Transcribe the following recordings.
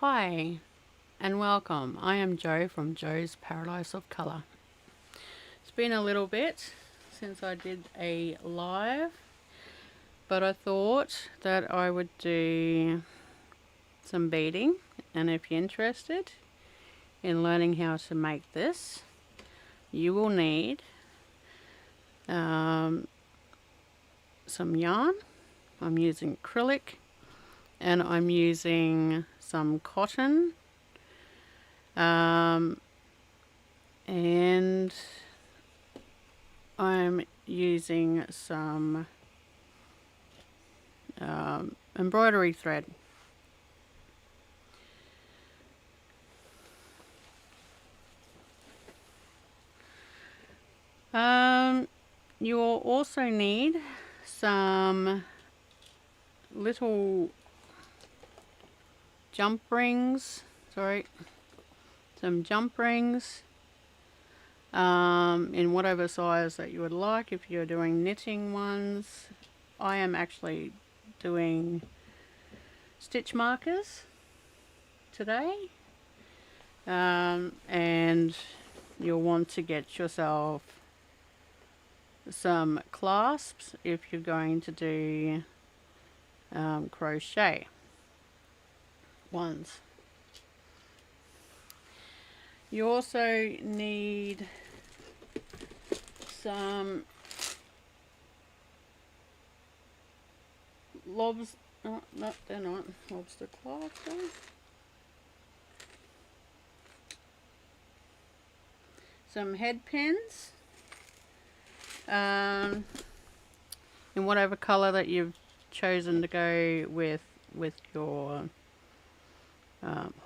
Hi and welcome. I am Joe from Joe's Paradise of Colour. It's been a little bit since I did a live, but I thought that I would do some beading, and if you're interested in learning how to make this, you will need some yarn. I'm using acrylic and I'm using some cotton and I'm using some embroidery thread. You will also need some little jump rings, some jump rings in whatever size that you would like. If you're doing knitting ones, I am actually doing stitch markers today, and you'll want to get yourself some clasps if you're going to do crochet ones. You also need some lobs. Oh, no, they're not lobster clasps. Some head pins in whatever color that you've chosen to go with your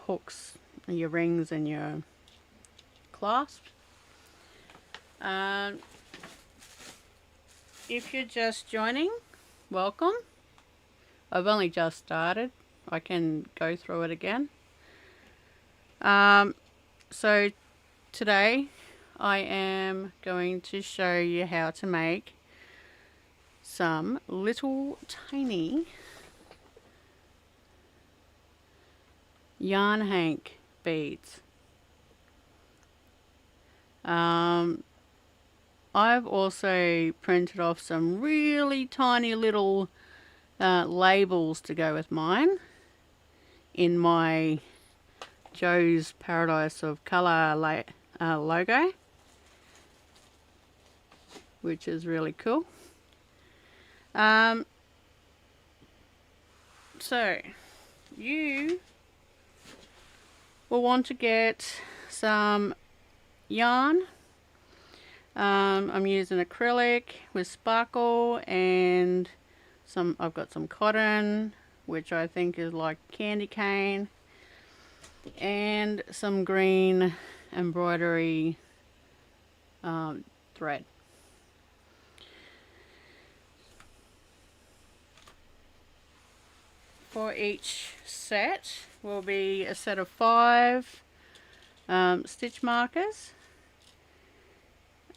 hooks, your rings and your clasps. If you're just joining, welcome. I've only just started. I can go through it again. So today I am going to show you how to make some little tiny yarn hank beads. I've also printed off some really tiny little labels to go with mine in my Joe's Paradise of Colour logo, which is really cool. So you will want to get some yarn. I'm using acrylic with sparkle and I've got some cotton, which I think is like candy cane, and some green embroidery thread. For each set will be a set of 5 stitch markers.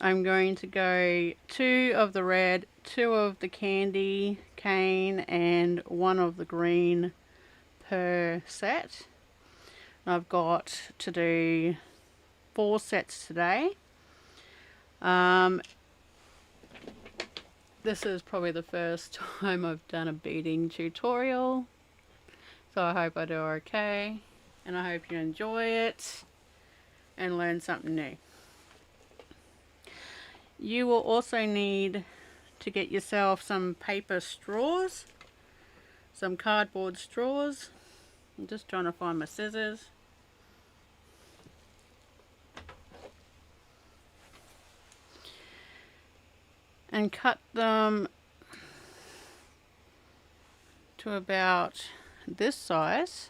I'm going to go 2 of the red, 2 of the candy cane and 1 of the green per set. I've got to do 4 sets today. This is probably the first time I've done a beading tutorial, so I hope I do okay, and I hope you enjoy it and learn something new. You will also need to get yourself some paper straws, some cardboard straws. I'm just trying to find my scissors. And cut them to about this size.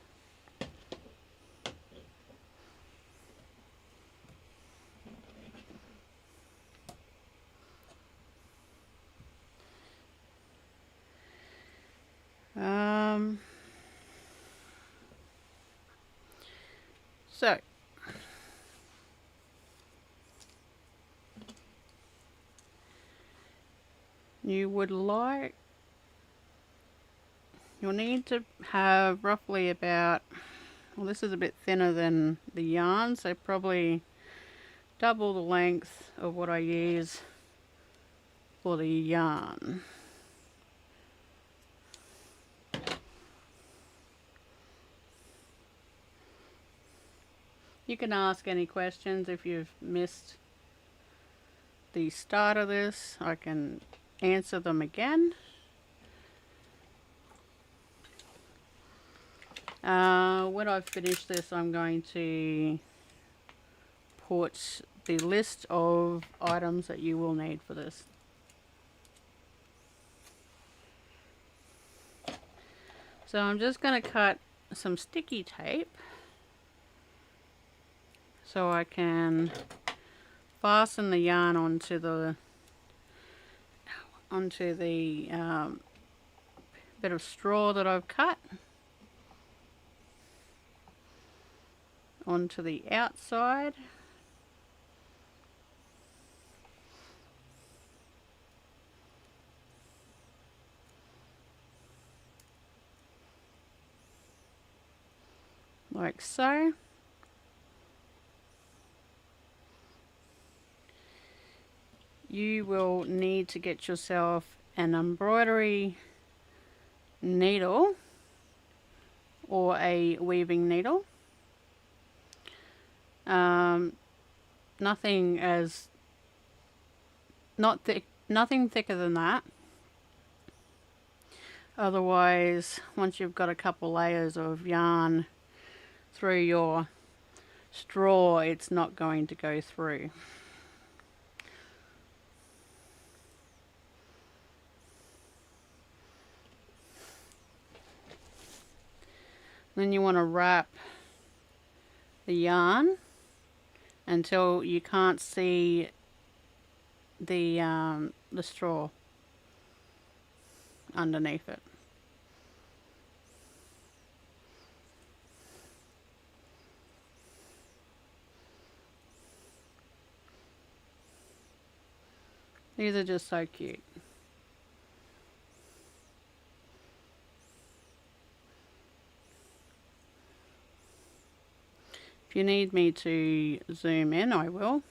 So you'll need to have roughly about Well, this is a bit thinner than the yarn, so probably double the length of what I use for the yarn. You can ask any questions if you've missed the start of this. I can answer them again. When I've finished this, I'm going to put the list of items that you will need for this. So I'm just going to cut some sticky tape so I can fasten the yarn onto the bit of straw that I've cut onto the outside. Like so. You will need to get yourself an embroidery needle or a weaving needle. Nothing thicker than that. Otherwise, once you've got a couple layers of yarn through your straw, it's not going to go through. Then you want to wrap the yarn until you can't see the straw underneath it. These are just so cute. If you need me to zoom in, I will.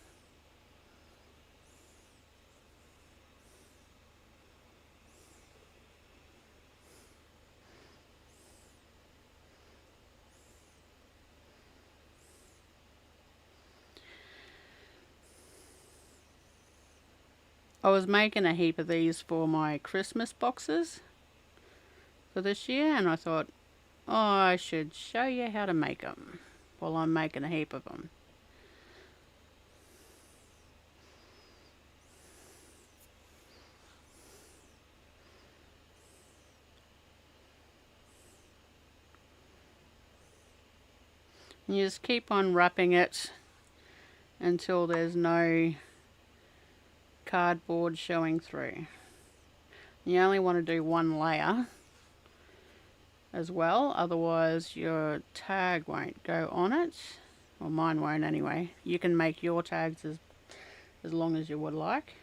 I was making a heap of these for my Christmas boxes for this year, and I thought, oh, I should show you how to make them while I'm making a heap of them. And you just keep on wrapping it until there's no cardboard showing through. You only want to do one layer as well, otherwise your tag won't go on it. Well, mine won't anyway. You can make your tags as long as you would like.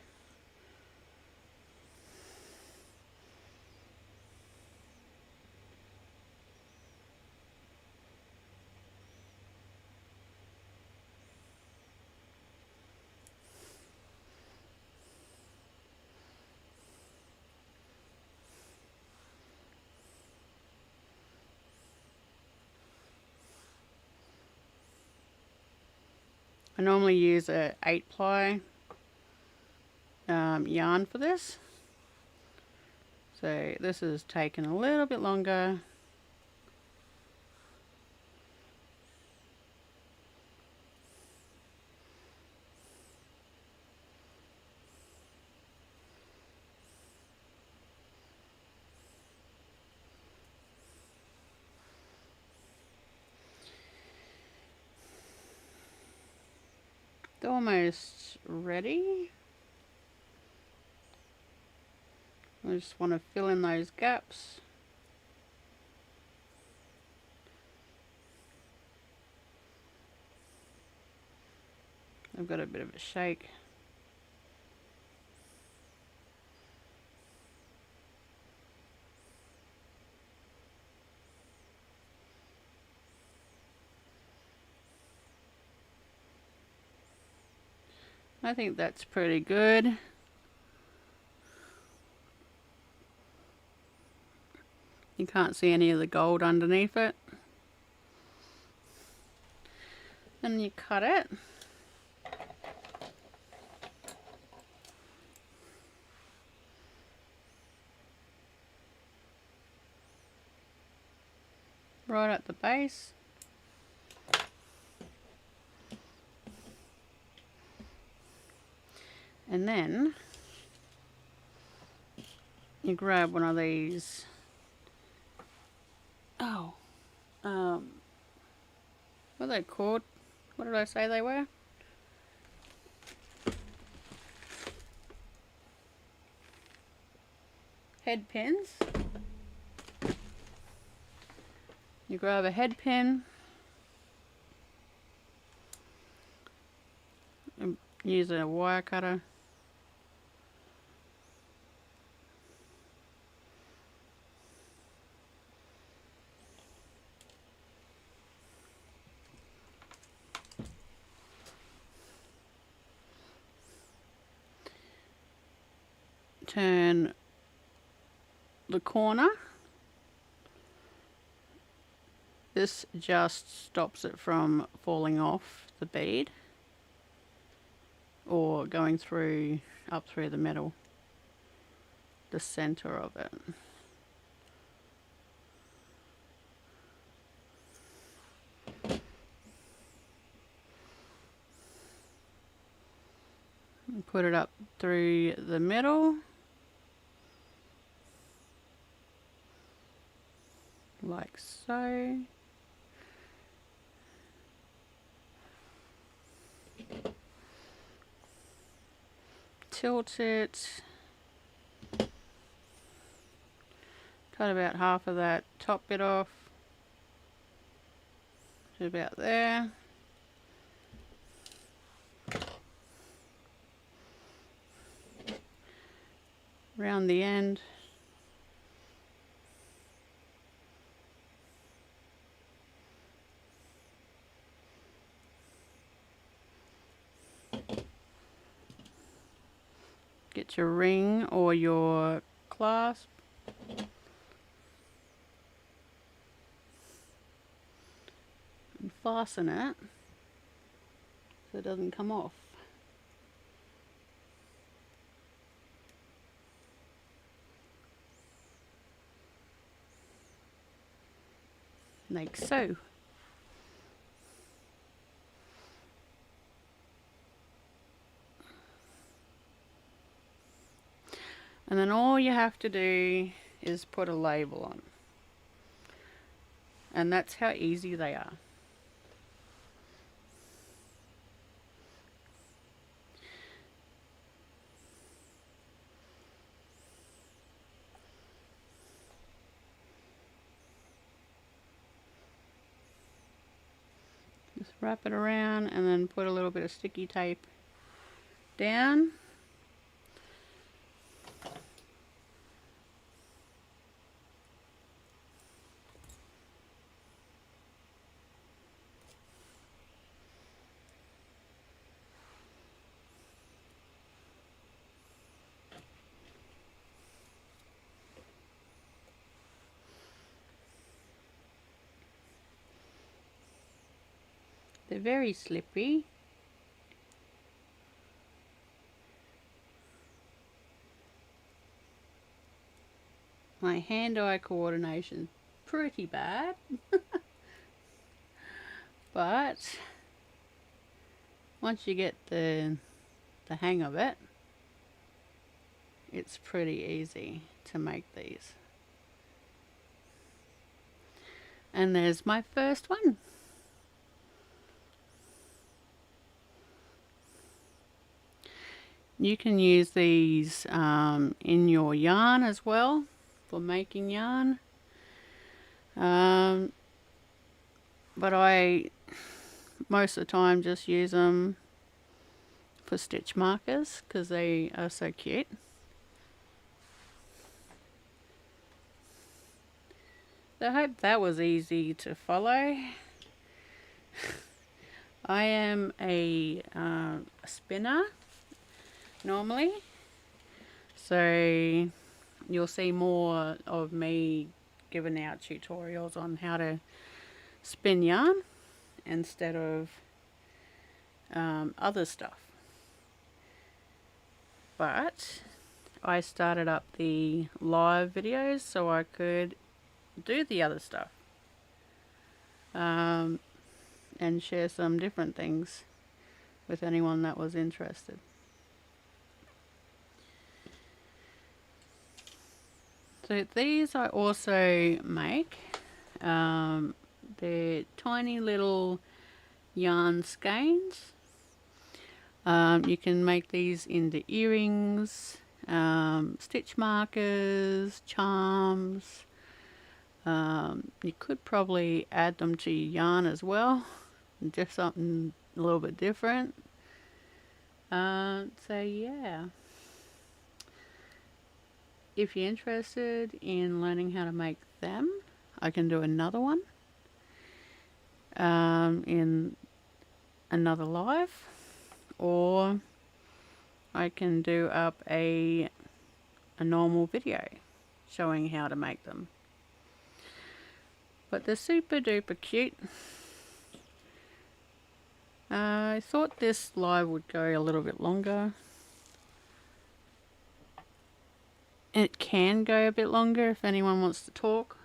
I normally use a 8-ply yarn for this. So this has taken a little bit longer. It's almost ready. I just want to fill in those gaps. I've got a bit of a shake. I think that's pretty good. You can't see any of the gold underneath it. Then you cut it. Right at the base. And then you grab one of these. Oh, what are they called? What did I say they were? Head pins. You grab a head pin and use a wire cutter. Turn the corner. This just stops it from falling off the bead or going through up through the middle, the center of it. And put it up through the middle. Like so. Tilt it. Cut about half of that top bit off to about there. Round the end. Get your ring or your clasp. And fasten it so it doesn't come off. Like so. And then all you have to do is put a label on. And that's how easy they are. Just wrap it around and then put a little bit of sticky tape down. They're very slippery. My hand-eye coordination pretty bad. But once you get the hang of it, it's pretty easy to make these. And there's my first one. You can use these in your yarn as well for making yarn. But I most of the time just use them for stitch markers because they are so cute. So I hope that was easy to follow. I am a spinner normally. So you'll see more of me giving out tutorials on how to spin yarn instead of other stuff. But I started up the live videos so I could do the other stuff and share some different things with anyone that was interested. So these I also make. They're tiny little yarn skeins. You can make these into earrings, stitch markers, charms. You could probably add them to your yarn as well, just something a little bit different. So yeah, if you're interested in learning how to make them, I can do another one in another live, or I can do up a normal video showing how to make them. But they're super duper cute. I thought this live would go a little bit longer. It can go a bit longer if anyone wants to talk,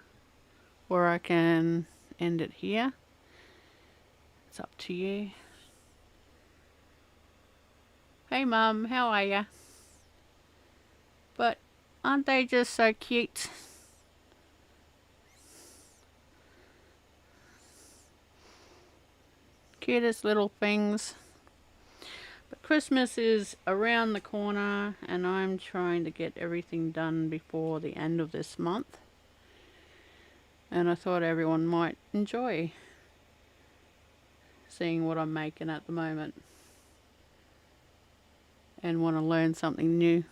or I can end it here. It's up to you. Hey Mum, how are ya? But aren't they just so cute? Cutest little things. But Christmas is around the corner and I'm trying to get everything done before the end of this month. And I thought everyone might enjoy seeing what I'm making at the moment and want to learn something new.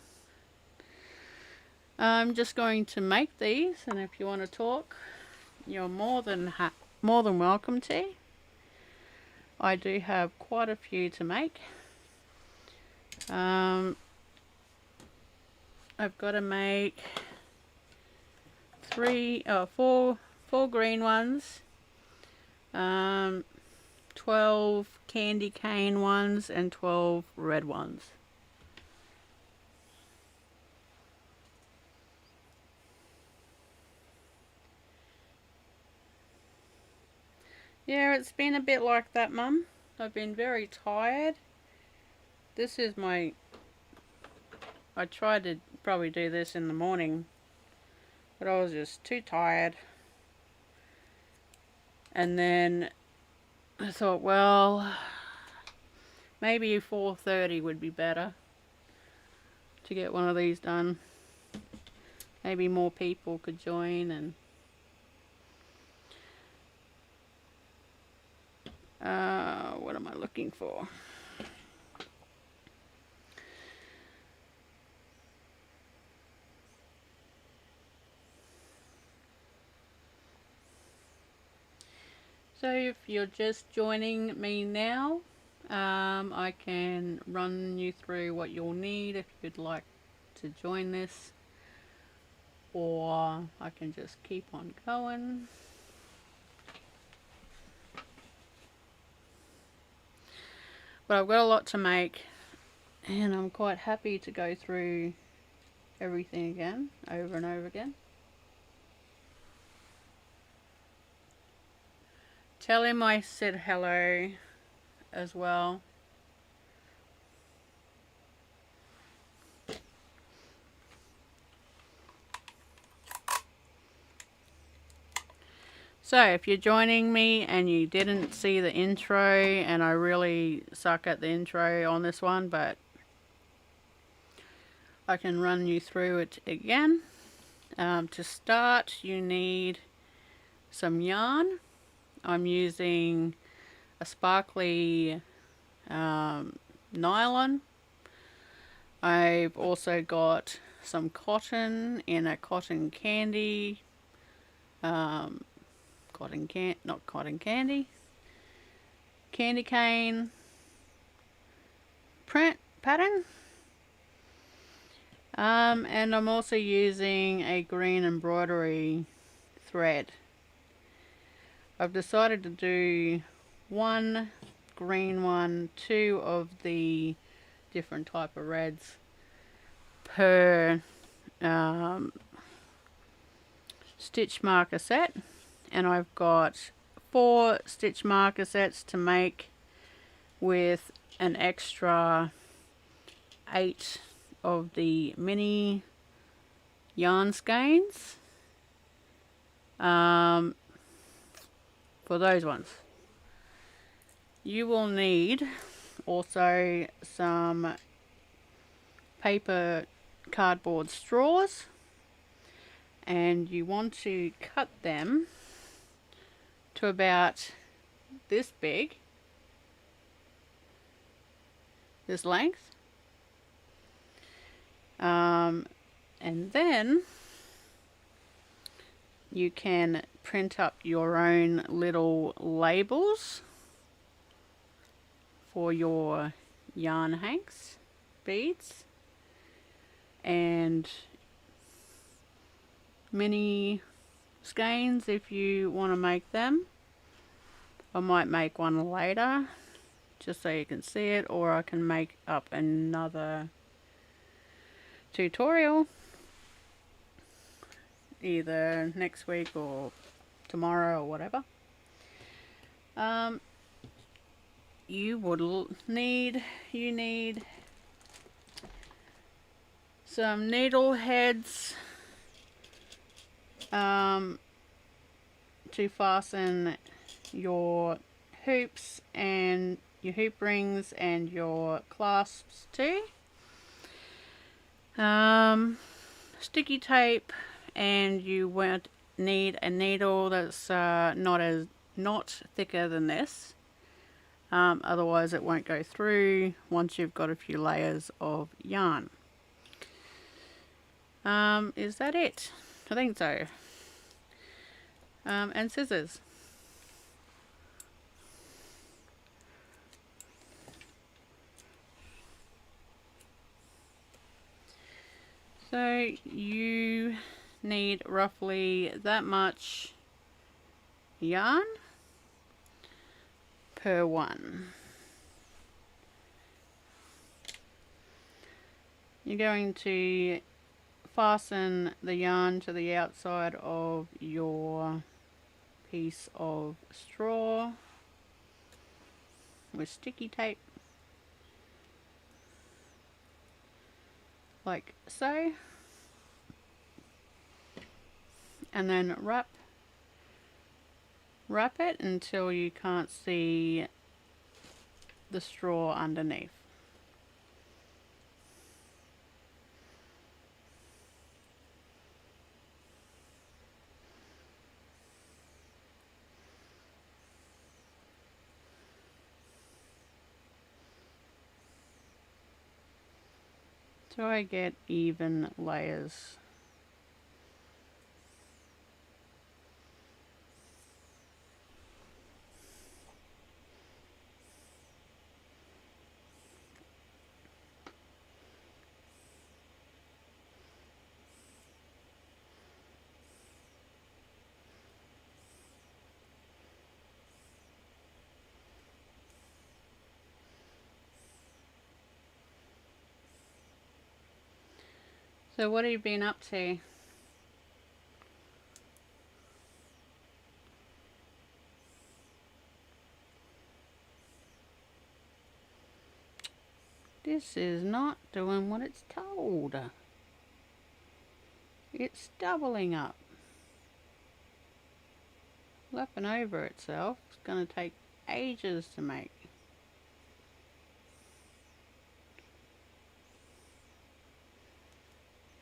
I'm just going to make these, and if you want to talk, you're more than welcome to. I do have quite a few to make. I've got to make four green ones, 12 candy cane ones, and 12 red ones. Yeah, it's been a bit like that, Mum. I've been very tired. This is I tried to probably do this in the morning, but I was just too tired. And then I thought, well, maybe 4:30 would be better to get one of these done. Maybe more people could join and what am I looking for? So if you're just joining me now, I can run you through what you'll need if you'd like to join this, or I can just keep on going. But I've got a lot to make, and I'm quite happy to go through everything again, over and over again. Tell him I said hello as well. So if you're joining me and you didn't see the intro, and I really suck at the intro on this one, but I can run you through it again. To start, you need some yarn. I'm using a sparkly nylon. I've also got some cotton in a cotton candy, candy cane print pattern. And I'm also using a green embroidery thread. I've decided to do one green one, two of the different type of reds per stitch marker set, and I've got 4 stitch marker sets to make with an extra 8 of the mini yarn skeins for those ones. You will need also some paper cardboard straws, and you want to cut them to about this big, this length, and then you can print up your own little labels for your yarn hanks, beads, and mini skeins if you want to make them. I might make one later just so you can see it, or I can make up another tutorial either next week or tomorrow or whatever. You need some needle heads to fasten your hoops and your hoop rings and your clasps to. Sticky tape, and you won't need a needle that's not thicker than this. Otherwise it won't go through once you've got a few layers of yarn. Is that it? I think so. And scissors. So you need roughly that much yarn per one. You're going to fasten the yarn to the outside of your piece of straw with sticky tape, like so, and then wrap it until you can't see the straw underneath. So I get even layers. So what have you been up to? This is not doing what it's told. It's doubling up. Lapping over itself. It's going to take ages to make.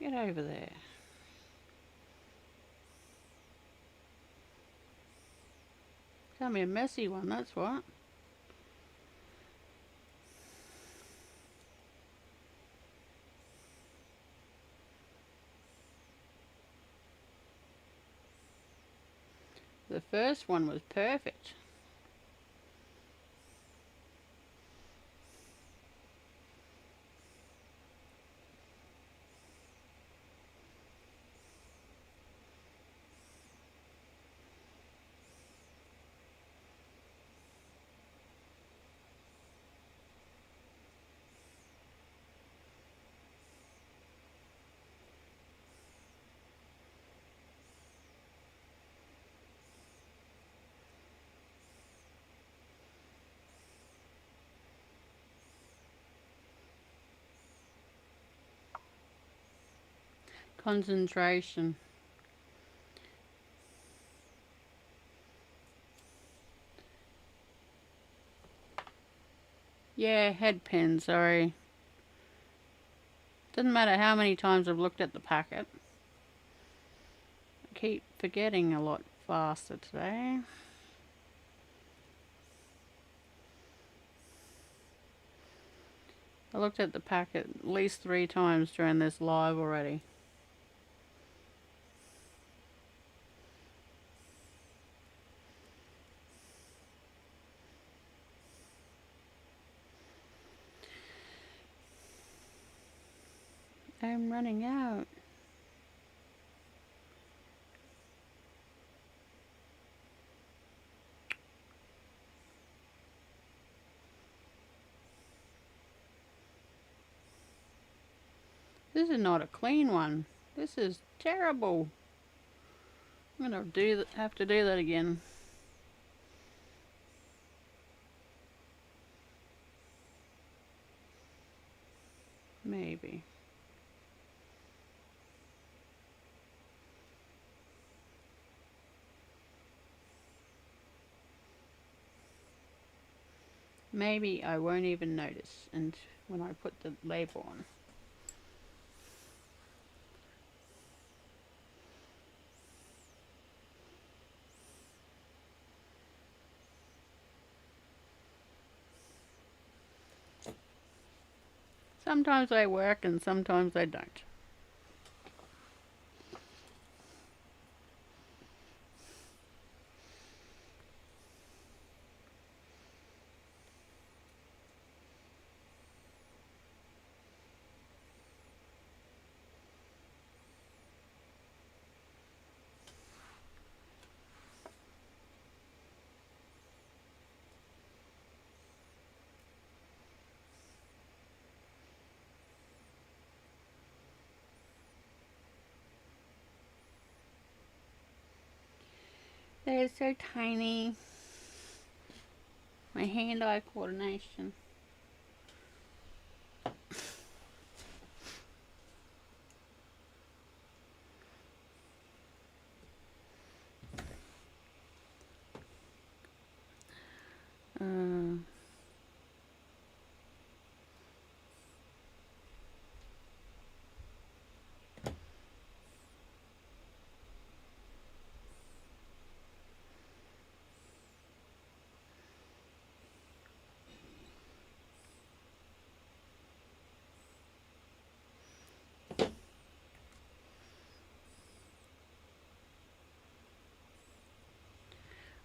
Get over there. It's going to be a messy one, that's what. The first one was perfect. Concentration. Yeah, head pen, sorry. Doesn't matter how many times I've looked at the packet. I keep forgetting a lot faster today. I looked at the packet at least 3 times during this live already. I'm running out. This is not a clean one. This is terrible. I'm gonna have to do that again. Maybe. Maybe I won't even notice and when I put the label on. Sometimes they work and sometimes they don't. They're so tiny. My hand-eye coordination.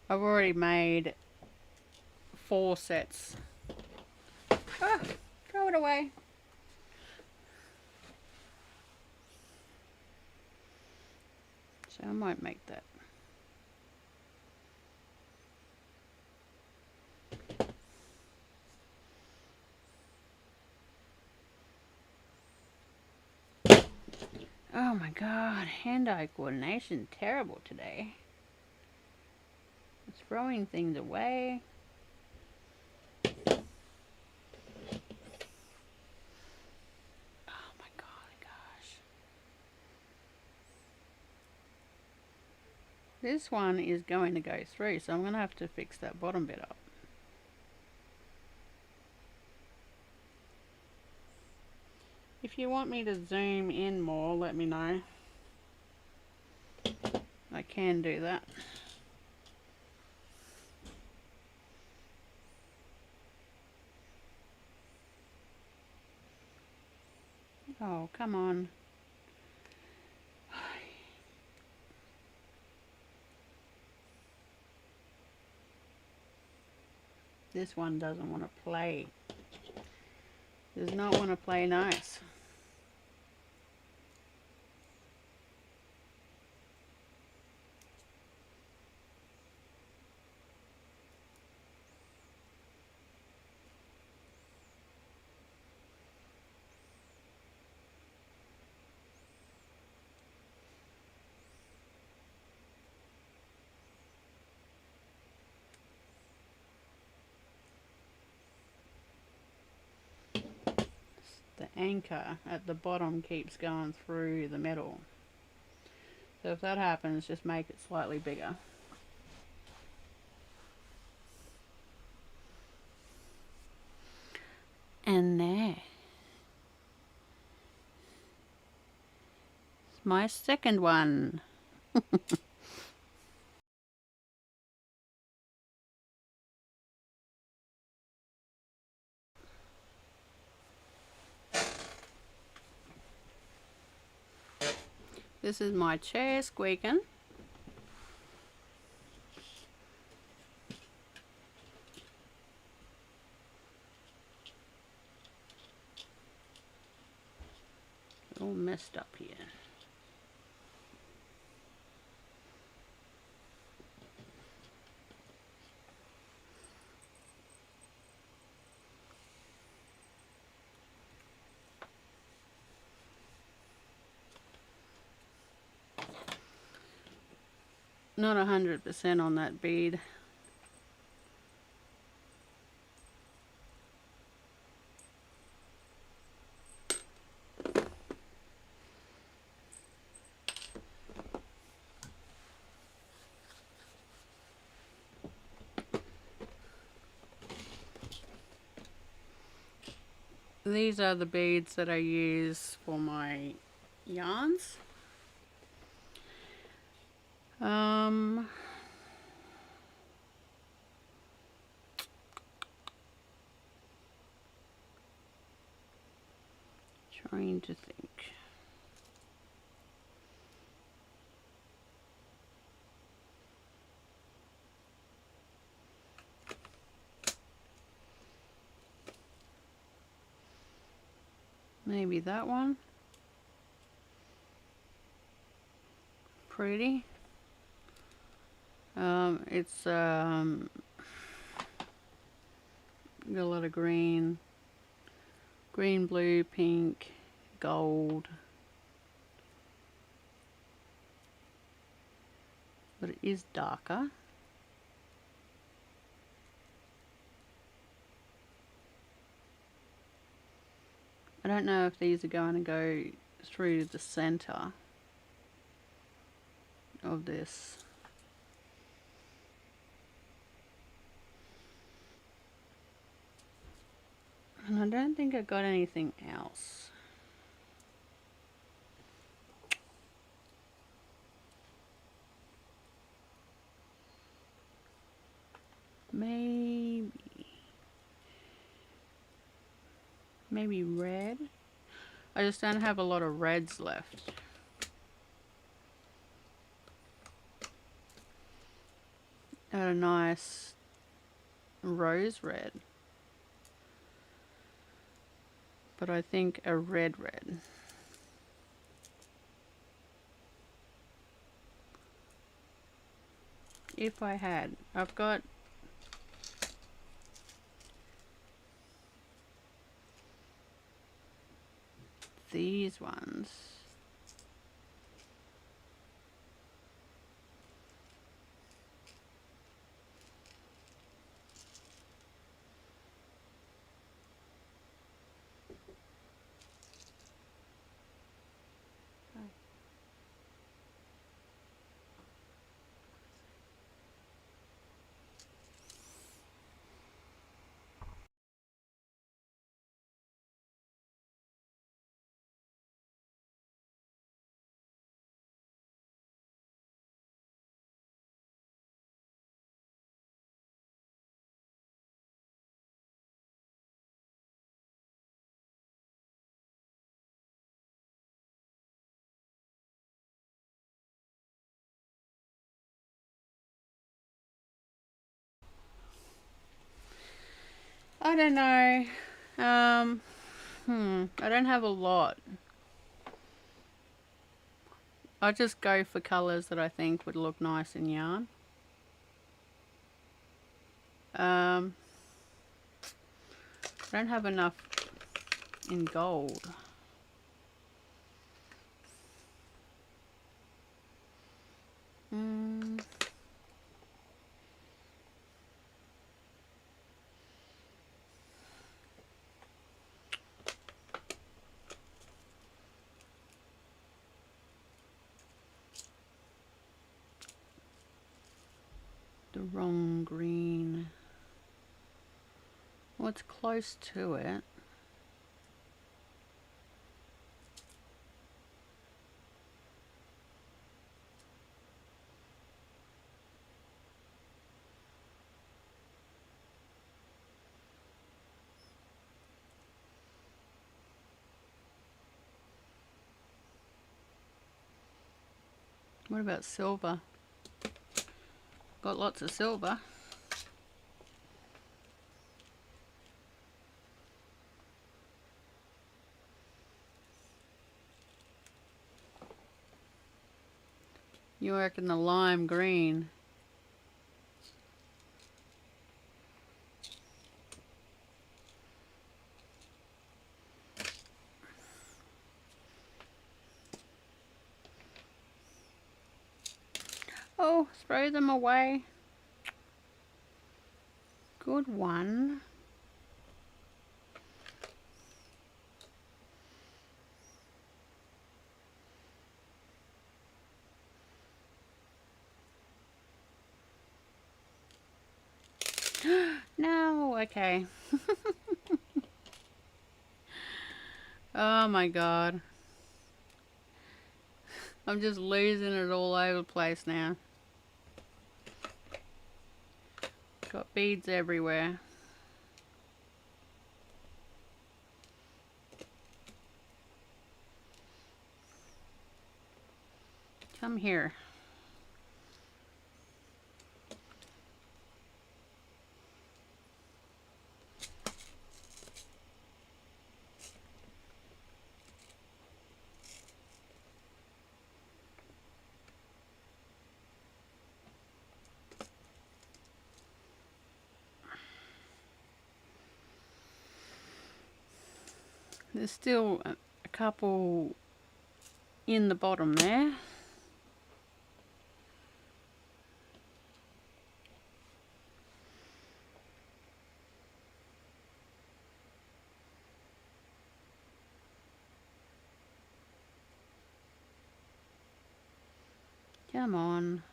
I've already made 4 sets. Ah, throw it away. So I might make that. Oh my god, hand-eye coordination terrible today. It's throwing things away. Oh my god, gosh. This one is going to go through, so I'm going to have to fix that bottom bit up. If you want me to zoom in more, let me know. I can do that. Oh, come on. This one doesn't want to play. Does not want to play nice. the anchor at the bottom keeps going through the metal. So if that happens, just make it slightly bigger. And there. It's my second one. This is my chair squeaking. All messed up here. Not 100% on that bead. These are the beads that I use for my yarns. Trying to think. Maybe that one. Pretty. It's got a lot of green, blue, pink, gold. But it is darker. I don't know if these are going to go through the center of this. And I don't think I got anything else. Maybe red. I just don't have a lot of reds left. A nice rose red. But I think a red. If I had, I've got these ones. I don't know. I don't have a lot. I just go for colours that I think would look nice in yarn. I don't have enough in gold. the wrong green. Well, it's close to it. What about silver? Got lots of silver. You reckon the lime green? Oh, throw them away. Good one. No, okay. Oh my god. I'm just losing it all over the place now. Got beads everywhere. Come here. There's still a couple in the bottom there. Come on.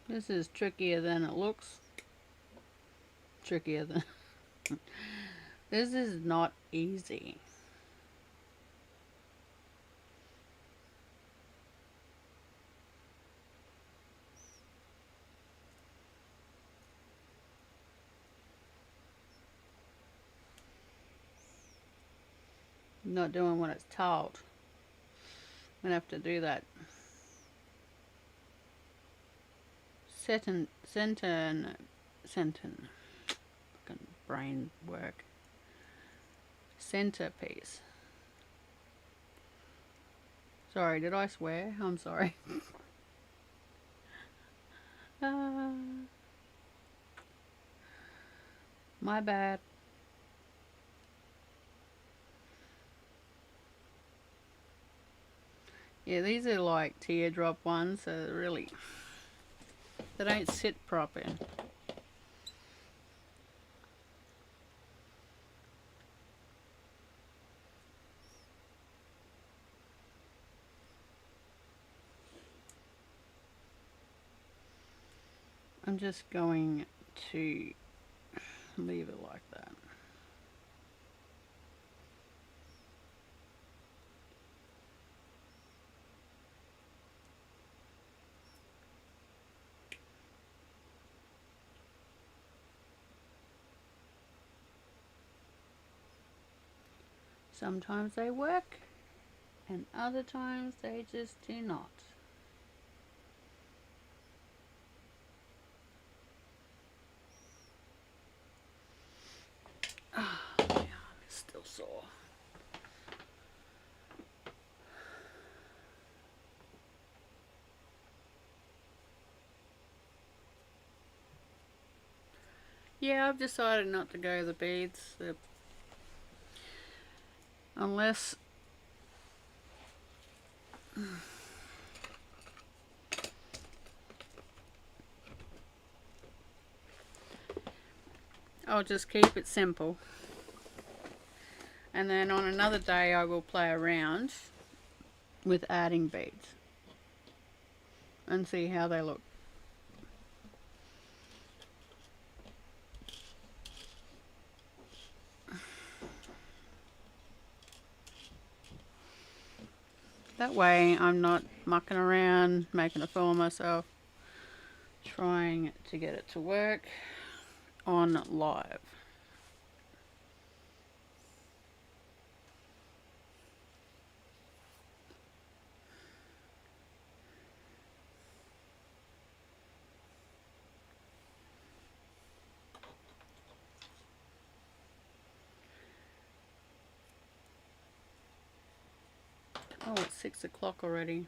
This is trickier than it looks. Trickier than... This is not easy. Not doing what it's taught. I'm gonna have to do that. Fucking brain work. Centerpiece. Sorry, did I swear? I'm sorry. My bad. Yeah, these are like teardrop ones, so really, they don't sit proper. I'm just going to leave it like that. Sometimes they work and other times they just do not. Oh, my arm is still sore. Yeah, I've decided not to go the beads. Unless I'll just keep it simple. And then on another day I will play around with adding beads and see how they look. That way I'm not mucking around, making a fool of myself, trying to get it to work on live. Oh, it's 6 o'clock already.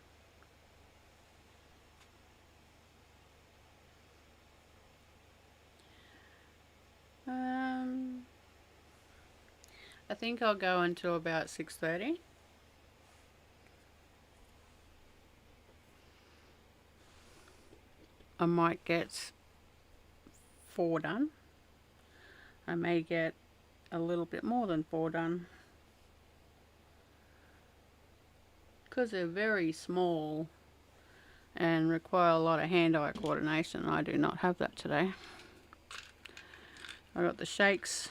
I think I'll go until about 6:30. I might get 4 done. I may get a little bit more than 4 done. Because they're very small and require a lot of hand-eye coordination. I do not have that today. I got the shakes,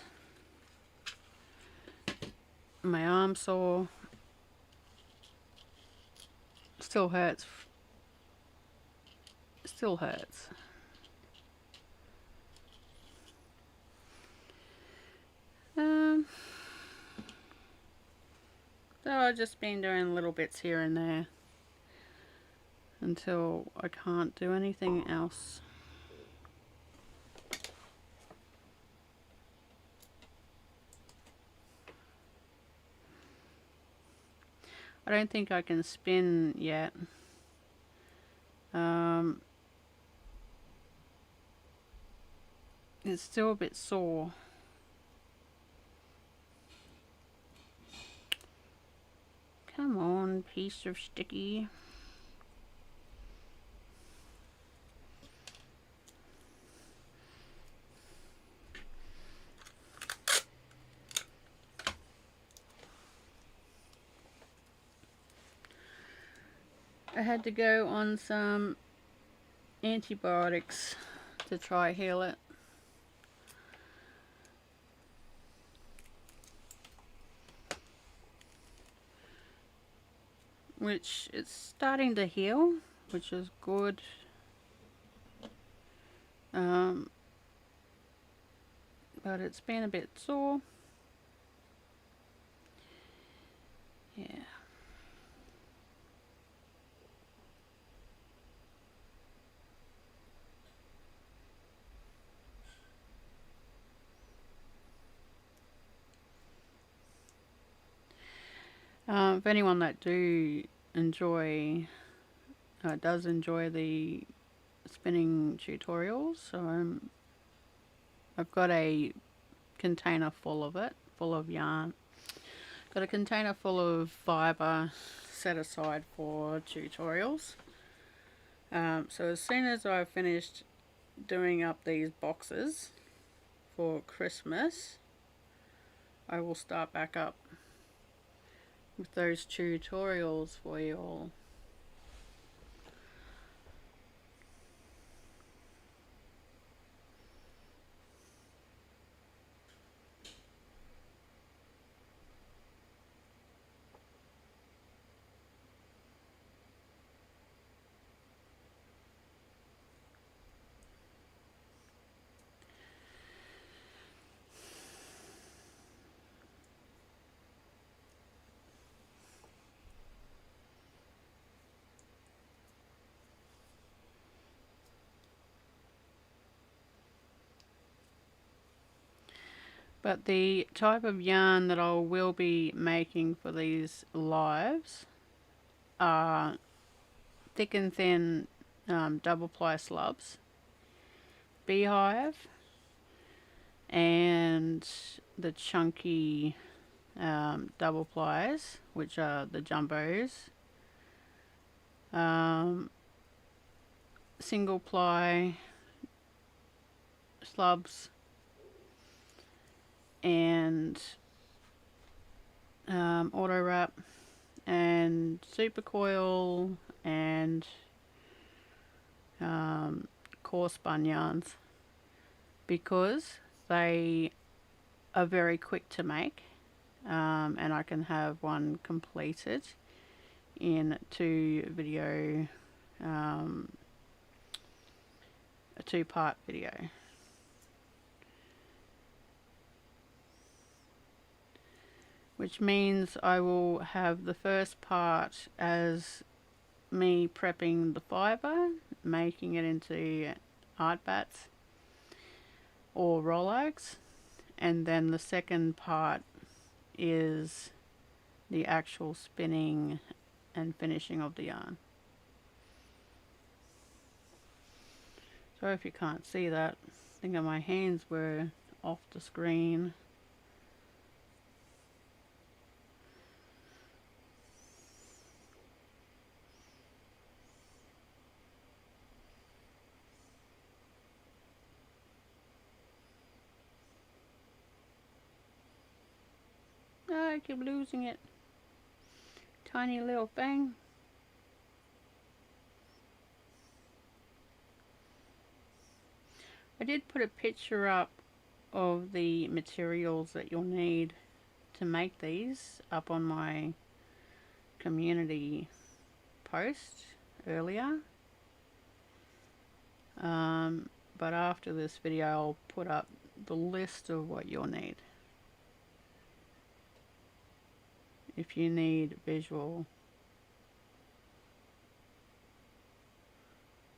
my arm sore, still hurts, still hurts. So I've just been doing little bits here and there until I can't do anything else. I don't think I can spin yet. It's still a bit sore. Come on, piece of sticky. I had to go on some antibiotics to try heal it. Which it's starting to heal, which is good. But it's been a bit sore. Yeah. If anyone that does enjoy the spinning tutorials, so I've got a container full of it, full of yarn. Got a container full of fibre set aside for tutorials. So as soon as I've finished doing up these boxes for Christmas, I will start back up with those tutorials for you all. But the type of yarn that I will be making for these lives are thick and thin double ply slubs, beehive, and the chunky double plies, which are the jumbos, single ply slubs, and auto wrap, and super coil, and core spun yarns, because they are very quick to make, and I can have one completed in a two-part video. Which means I will have the first part as me prepping the fibre, making it into art bats or Rologs, and then the second part is the actual spinning and finishing of the yarn. Sorry if you can't see that. I think my hands were off the screen. Oh, I keep losing it. Tiny little thing. I did put a picture up of the materials that you'll need to make these up on my community post earlier. But after this video I'll put up the list of what you'll need if you need visual.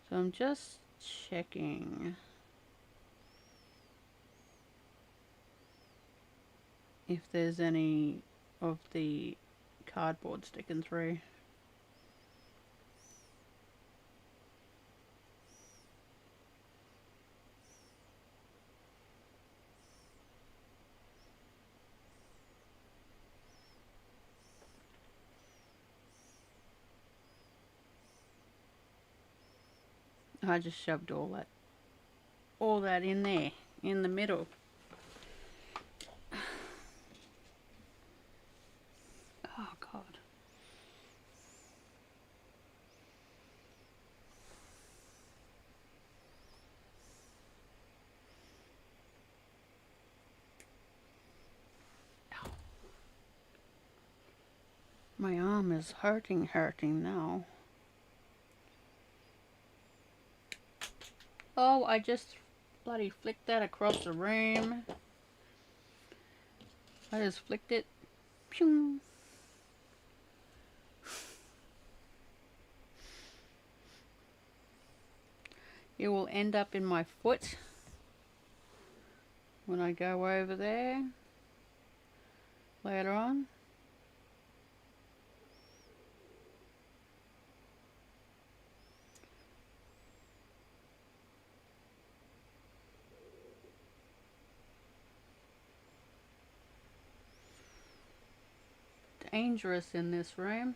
So I'm just checking if there's any of the cardboard sticking through. I just shoved all that in there, in the middle. Oh God. My arm is hurting now. Oh, I just bloody flicked that across the room. I just flicked it. Pew. It will end up in my foot when I go over there later on. Dangerous in this room.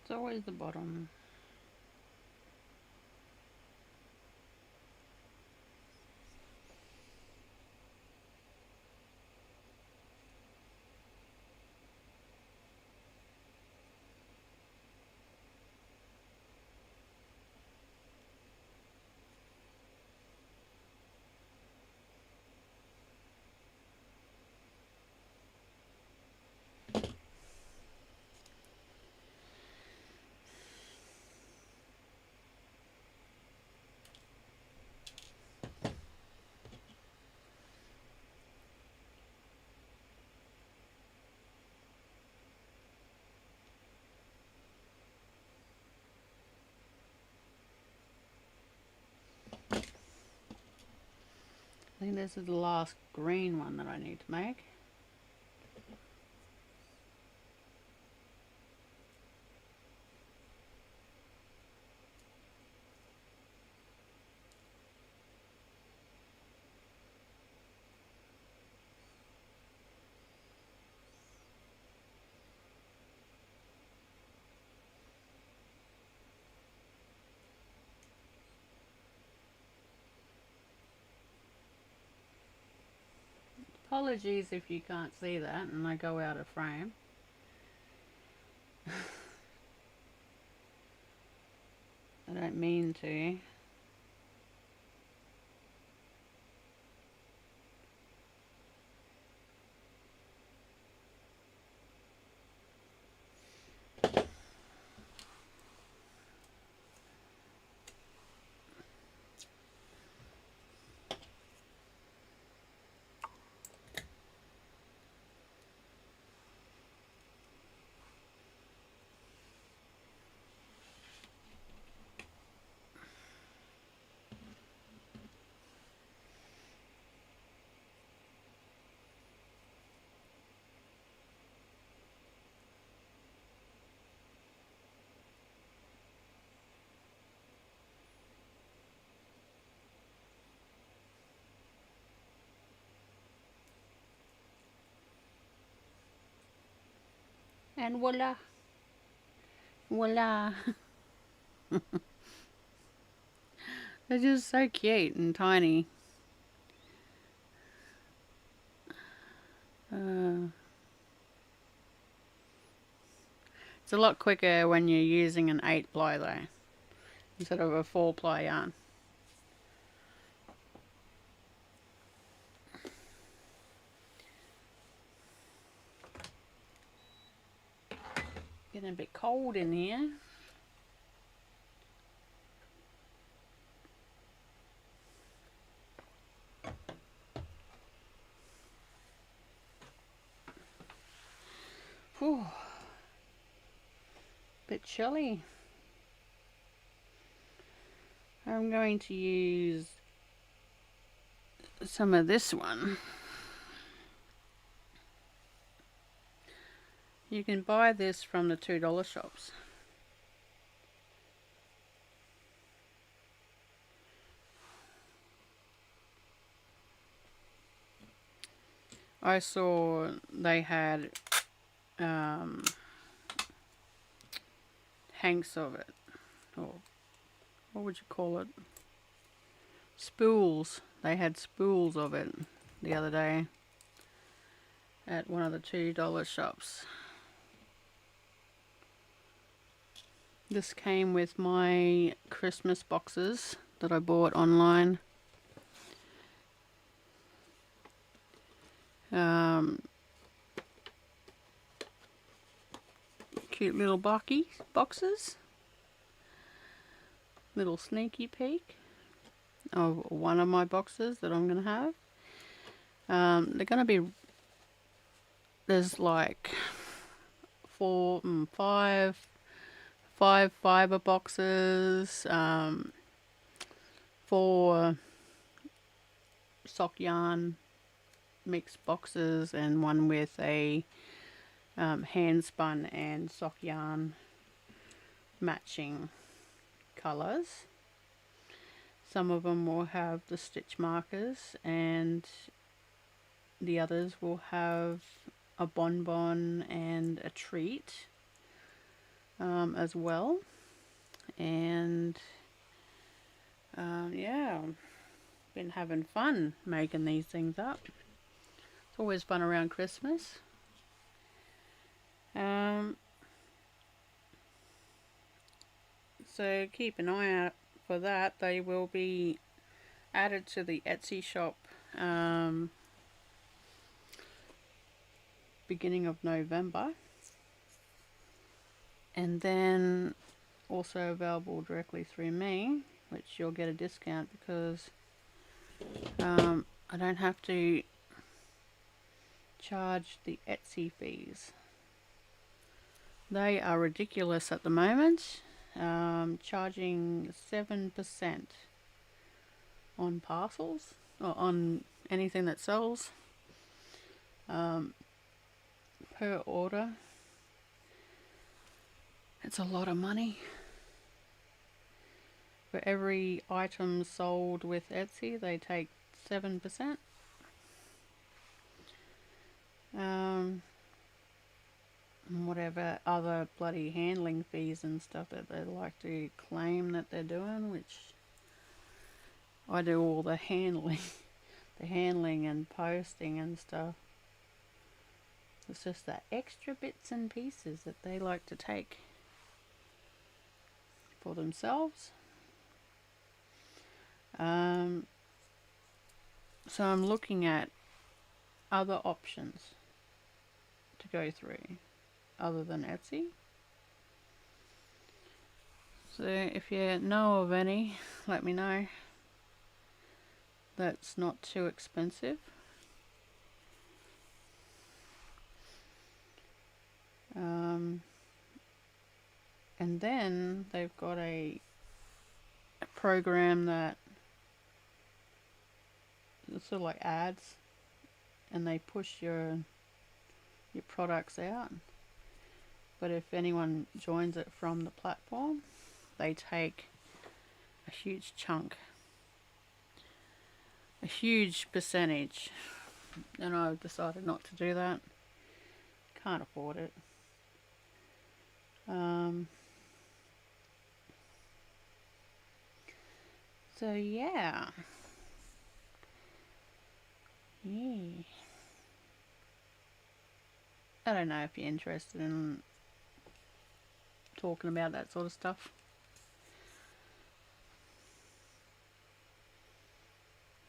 It's always the bottom. I think this is the last green one that I need to make. Apologies if you can't see that and I go out of frame. I don't mean to. And voila. Voila. They're just so cute and tiny. It's a lot quicker when you're using an 8-ply though, instead of a 4-ply yarn. Getting a bit cold in here. Whew. Bit chilly. I'm going to use some of this one. You can buy this from the $2 shops. I saw they had hanks of it, or what would you call it? Spools. They had spools of it the other day at one of the $2 shops. This came with my Christmas boxes that I bought online. Cute little boxes. Little sneaky peek of one of my boxes that I'm going to have. They're going to be, there's like five fiber boxes, 4 sock yarn mixed boxes, and one with a hand spun and sock yarn matching colors. Some of them will have the stitch markers and the others will have a bonbon and a treat. as well. And yeah, been having fun making these things up. It's always fun around Christmas. So keep an eye out for that. They will be added to the Etsy shop beginning of November, and then also available directly through me, which you'll get a discount because I don't have to charge the Etsy fees. They are ridiculous at the moment, charging 7% on parcels or on anything that sells per order. It's a lot of money. For every item sold with Etsy, they take 7%. Whatever other bloody handling fees and stuff that they like to claim that they're doing, which I do all the handling, the handling and posting and stuff. It's just the extra bits and pieces that they like to take for themselves. So I'm looking at other options to go through other than Etsy. So if you know of any, let me know. That's not too expensive. And then they've got a program that it's sort of like ads, and they push your products out. But if anyone joins it from the platform, they take a huge chunk, a huge percentage, and I've decided not to do that. Can't afford it. So yeah. I don't know if you're interested in talking about that sort of stuff.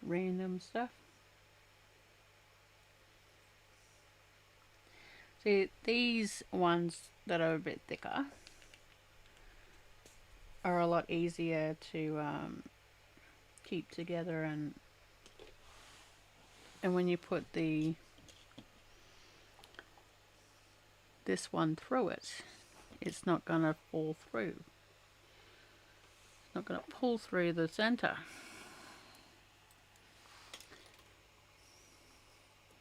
Random stuff. See, these ones that are a bit thicker are a lot easier to keep together, and when you put this one through it, it's not going to fall through. It's not going to pull through the center.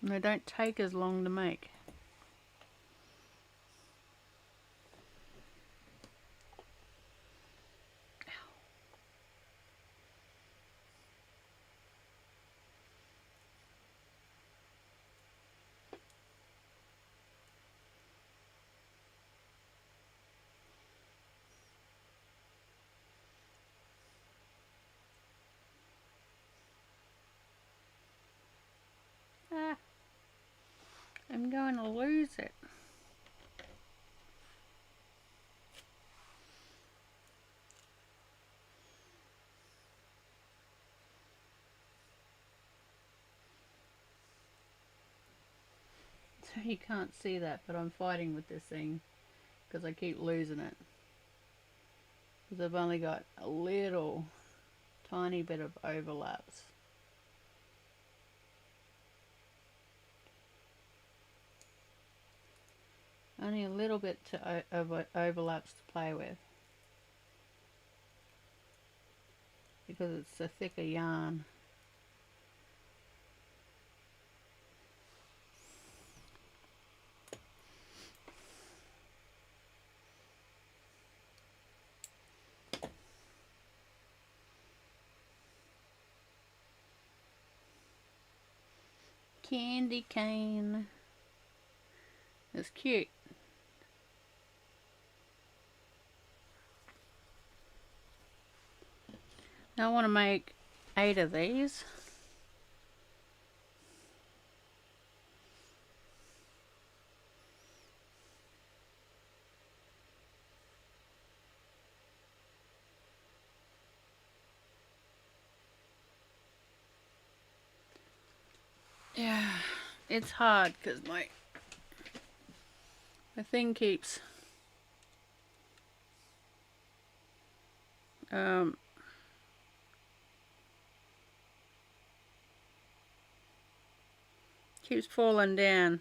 And they don't take as long to make. I'm going to lose it. So you can't see that, but I'm fighting with this thing because I keep losing it. Because I've only got a little tiny bit of overlaps. Only a little bit of overlaps to play with, because it's a thicker yarn. Candy cane. It's cute. Now I want to make 8 of these. Yeah, it's hard because my thing keeps keeps falling down.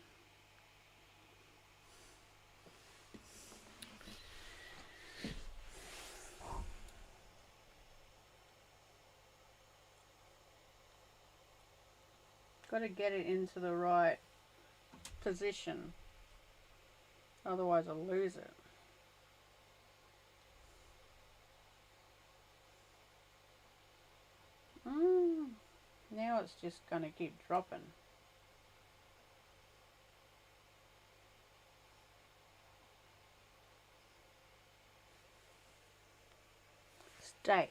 Got to get it into the right position, otherwise I'll lose it. Now it's just going to keep dropping. Stay.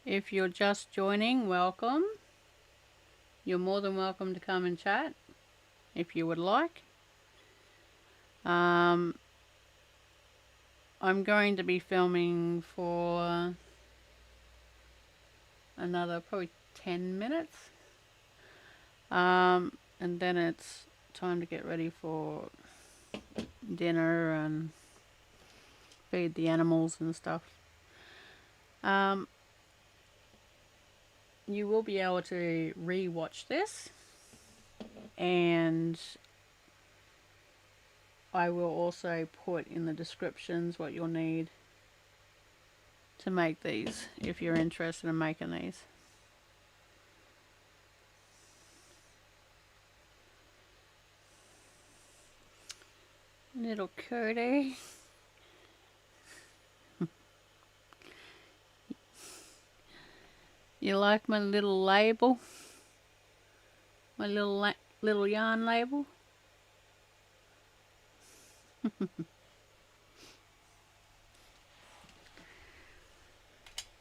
If you're just joining, welcome. You're more than welcome to come and chat if you would like. I'm going to be filming for another probably 10 minutes. And then it's time to get ready for dinner and feed the animals and stuff. You will be able to re-watch this, and I will also put in the descriptions what you'll need to make these if you're interested in making these. Little Cody. You like my little label? My little yarn label?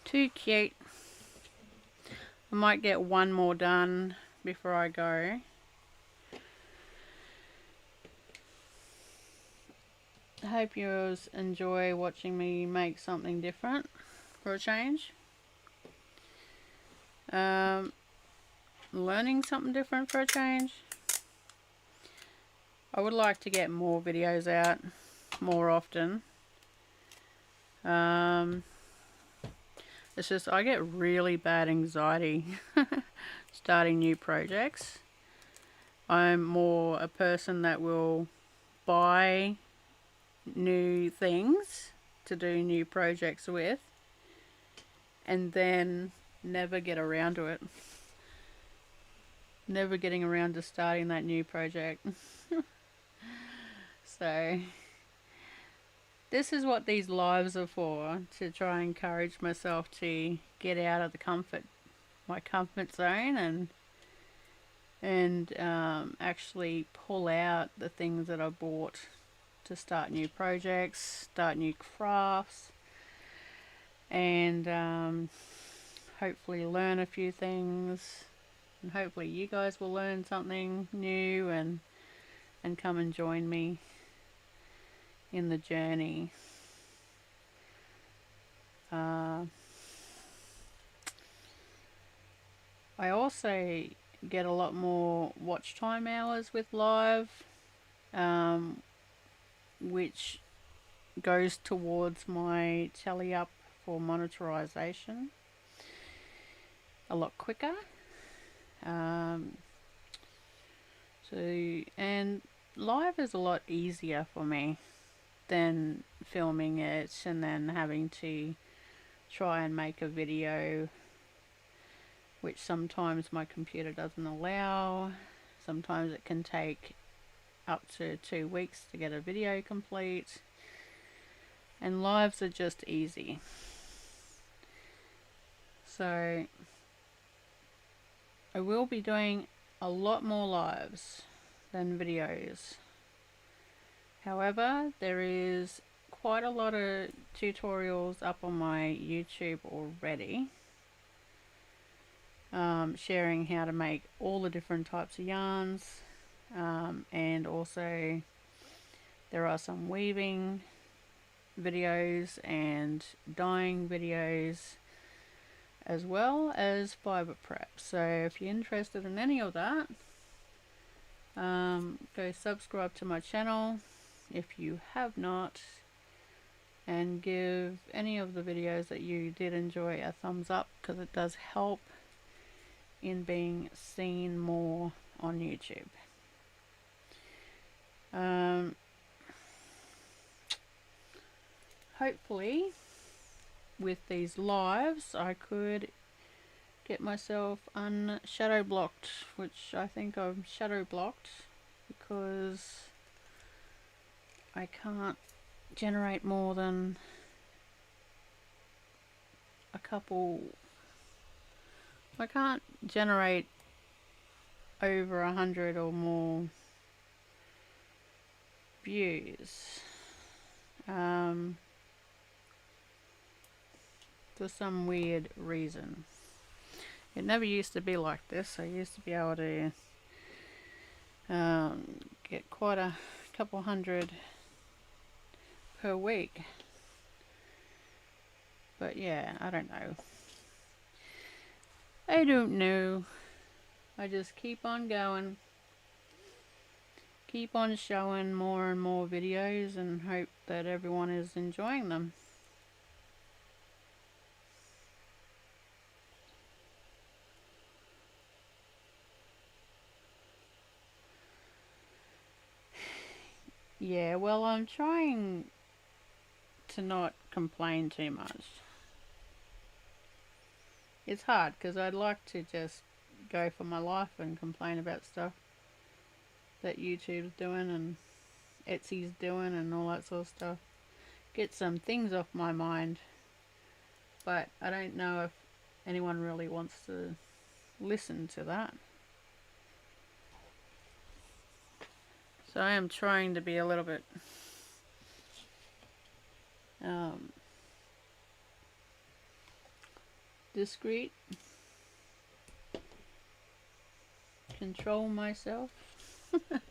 Too cute. I might get one more done before I go. I hope you enjoy watching me make something different for a change. Learning something different for a change. I would like to get more videos out more often. It's just I get really bad anxiety starting new projects. I'm more a person that will buy new things to do new projects with and then never get around to it. Never getting around to starting that new project. So this is what these lives are for, to try and encourage myself to get out of my comfort zone, and actually pull out the things that I bought to start new projects, start new crafts, and hopefully learn a few things, and hopefully you guys will learn something new and come and join me in the journey. I also get a lot more watch time hours with live, which goes towards my tally up for monetization a lot quicker. And live is a lot easier for me than filming it and then having to try and make a video, which sometimes my computer doesn't allow. Sometimes it can take up to 2 weeks to get a video complete, and lives are just easy. So I will be doing a lot more lives than videos. However, there is quite a lot of tutorials up on my YouTube already, sharing how to make all the different types of yarns, and also there are some weaving videos and dyeing videos, as well as fiber prep. So if you're interested in any of that, go subscribe to my channel if you have not, and give any of the videos that you did enjoy a thumbs up, because it does help in being seen more on YouTube. Hopefully with these lives I could get myself unshadow blocked, which I think I'm shadow blocked because I can't generate more than a couple. I can't generate over 100 or more views for some weird reason. It never used to be like this. I used to be able to get quite a couple hundred per week, but yeah, I don't know. I just keep on going, keep on showing more and more videos, and hope that everyone is enjoying them. Yeah, well, I'm trying to not complain too much. It's hard because I'd like to just go for my life and complain about stuff that YouTube's doing and Etsy's doing and all that sort of stuff. Get some things off my mind, but I don't know if anyone really wants to listen to that. So I am trying to be a little bit discreet, control myself. But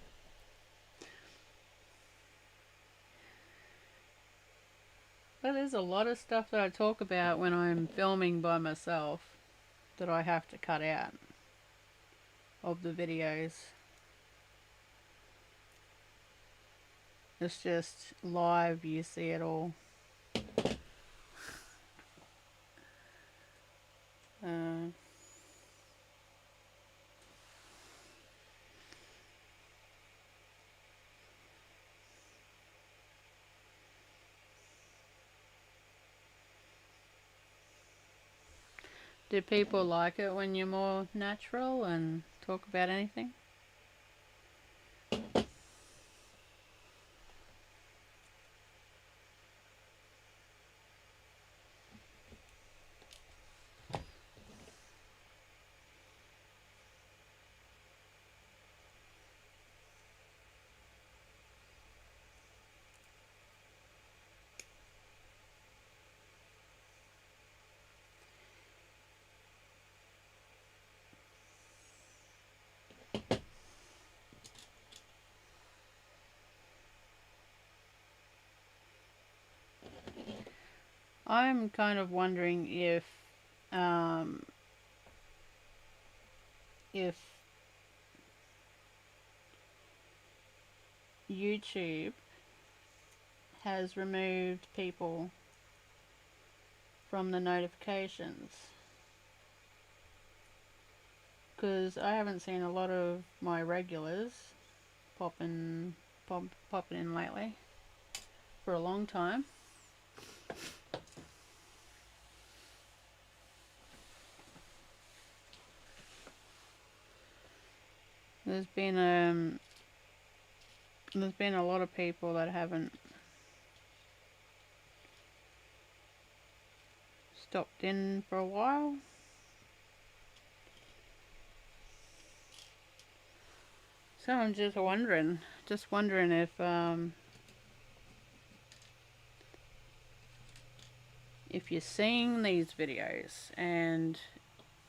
there's a lot of stuff that I talk about when I'm filming by myself that I have to cut out of the videos. It's just live, you see it all. Do people like it when you're more natural and talk about anything? I'm kind of wondering if YouTube has removed people from the notifications, because I haven't seen a lot of my regulars popping in lately for a long time. There's been a lot of people that haven't stopped in for a while. So I'm just wondering if you're seeing these videos and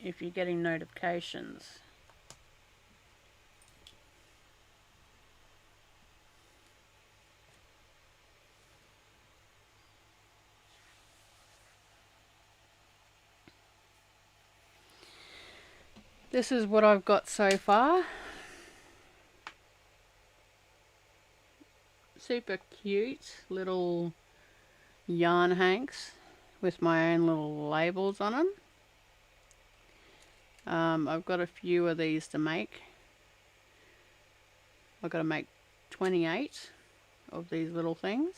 if you're getting notifications. This is what I've got so far. Super cute little yarn hanks with my own little labels on them. I've got a few of these to make. I've got to make 28 of these little things,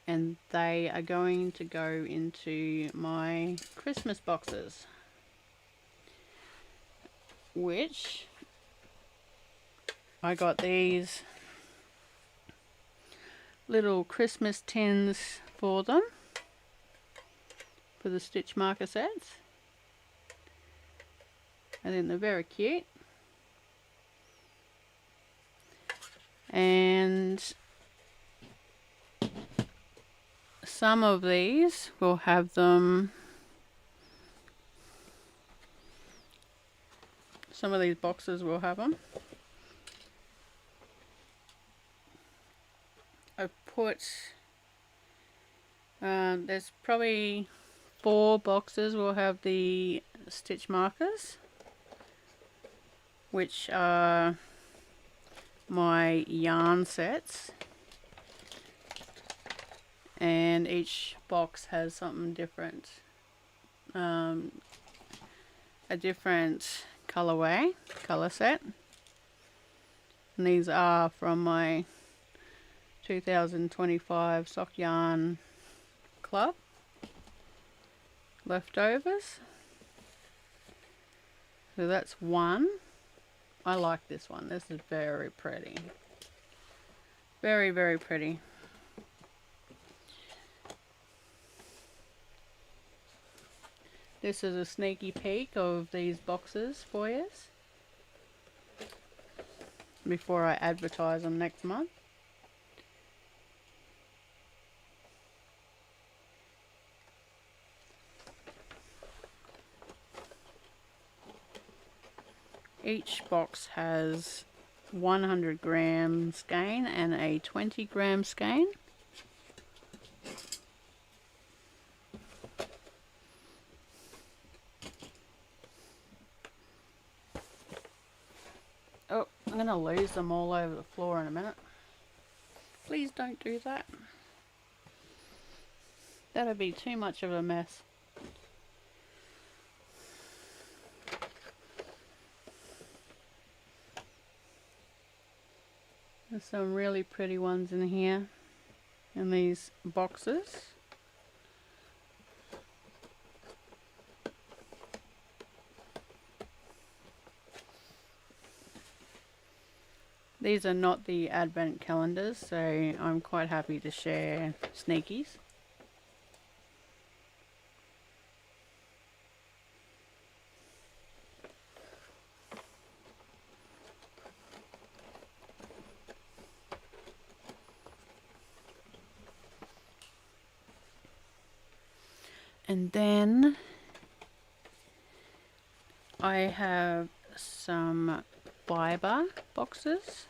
and they are going to go into my Christmas boxes, which I got these little Christmas tins for them, for the stitch marker sets. I think they're very cute. And some of these will have them, some of these boxes will have them. I've put, there's probably 4 boxes will have the stitch markers, which are my yarn sets, and each box has something different, a different color set, and these are from my 2025 sock yarn club leftovers. So that's one. I like this one. This is very pretty. Very, very pretty. This is a sneaky peek of these boxes for you before I advertise them next month. Each box has 100 gram skein and a 20 gram skein. Oh, I'm going to lose them all over the floor in a minute. Please don't do that. That'd be too much of a mess. There's some really pretty ones in here, in these boxes. These are not the advent calendars, so I'm quite happy to share sneakies. And then I have some fiber boxes.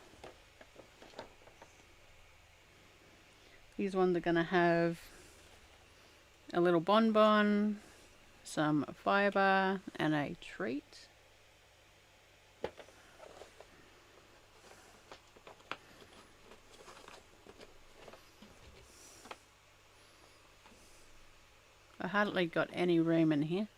These ones are going to have a little bonbon, some fibre and a treat. I hardly got any room in here.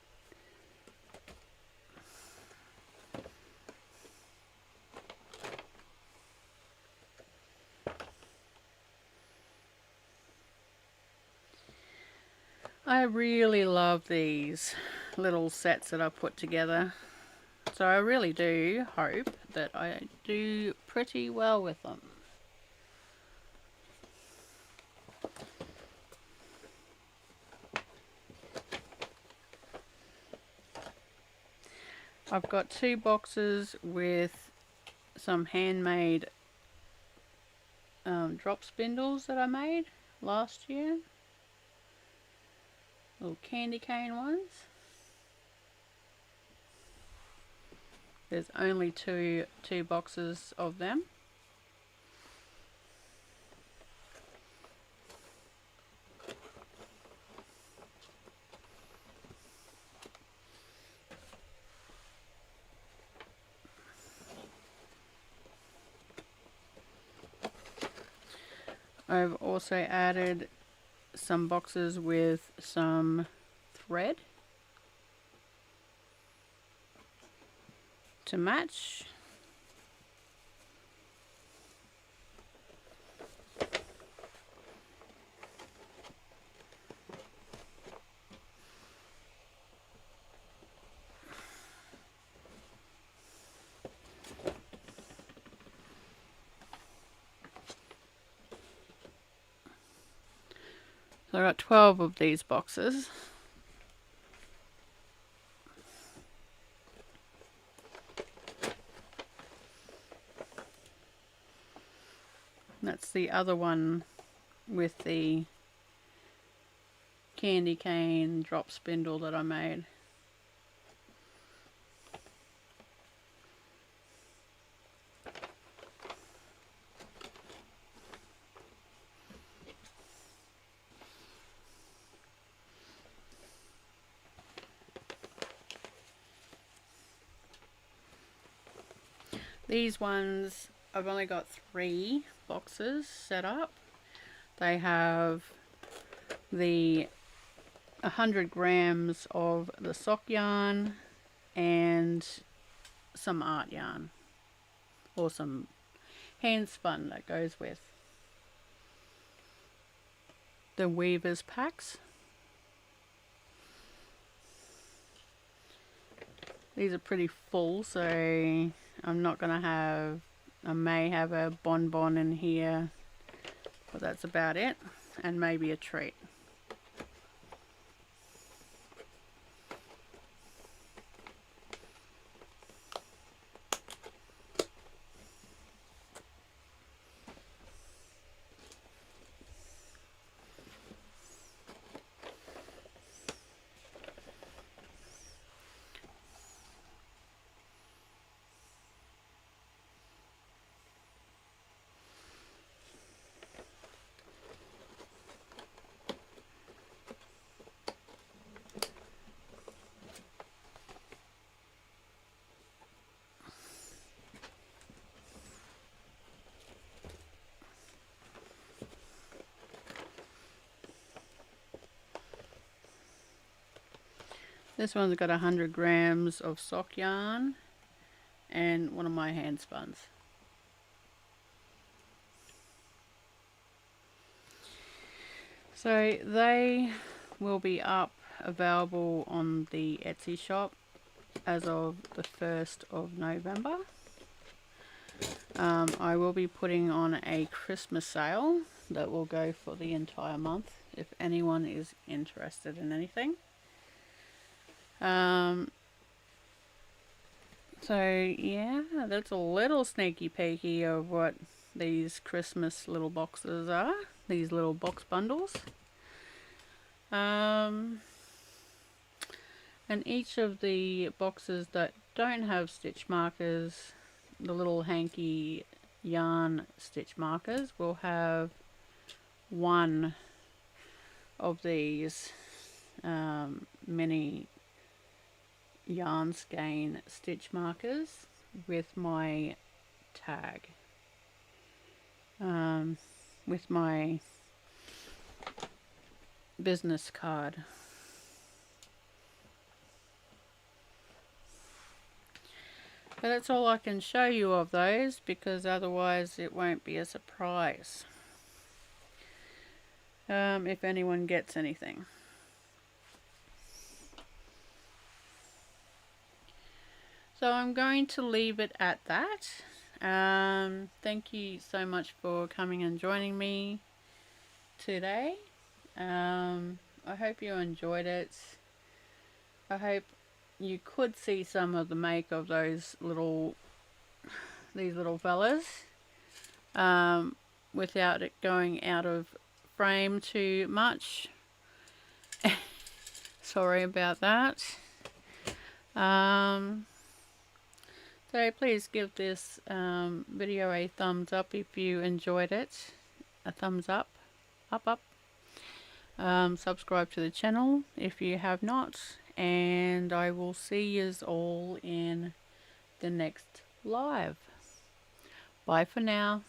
I really love these little sets that I've put together. So I really do hope that I do pretty well with them. I've got 2 boxes with some handmade drop spindles that I made last year. Little candy cane ones. There's only two boxes of them. I've also added some boxes with some thread to match. So I've got 12 of these boxes. That's the other one with the candy cane drop spindle that I made. These ones, I've only got 3 boxes set up. They have the 100 grams of the sock yarn and some art yarn, or some hand spun that goes with the weavers packs. These are pretty full, so I'm not gonna have, I may have a bonbon in here, but that's about it, and maybe a treat. This one's got 100 grams of sock yarn and one of my hand spuns. So they will be up, available on the Etsy shop as of the 1st of November. I will be putting on a Christmas sale that will go for the entire month if anyone is interested in anything. So yeah, that's a little sneaky peeky of what these Christmas little boxes are, these little box bundles. And each of the boxes that don't have stitch markers, the little hanky yarn stitch markers, will have one of these mini yarn skein stitch markers with my tag, with my business card. But that's all I can show you of those, because otherwise it won't be a surprise if anyone gets anything. So I'm going to leave it at that. Thank you so much for coming and joining me today. I hope you enjoyed it. I hope you could see some of the make of these little fellas, without it going out of frame too much. Sorry about that. So please give this video a thumbs up if you enjoyed it. A thumbs up, up. Subscribe to the channel if you have not, and I will see yous all in the next live. Bye for now.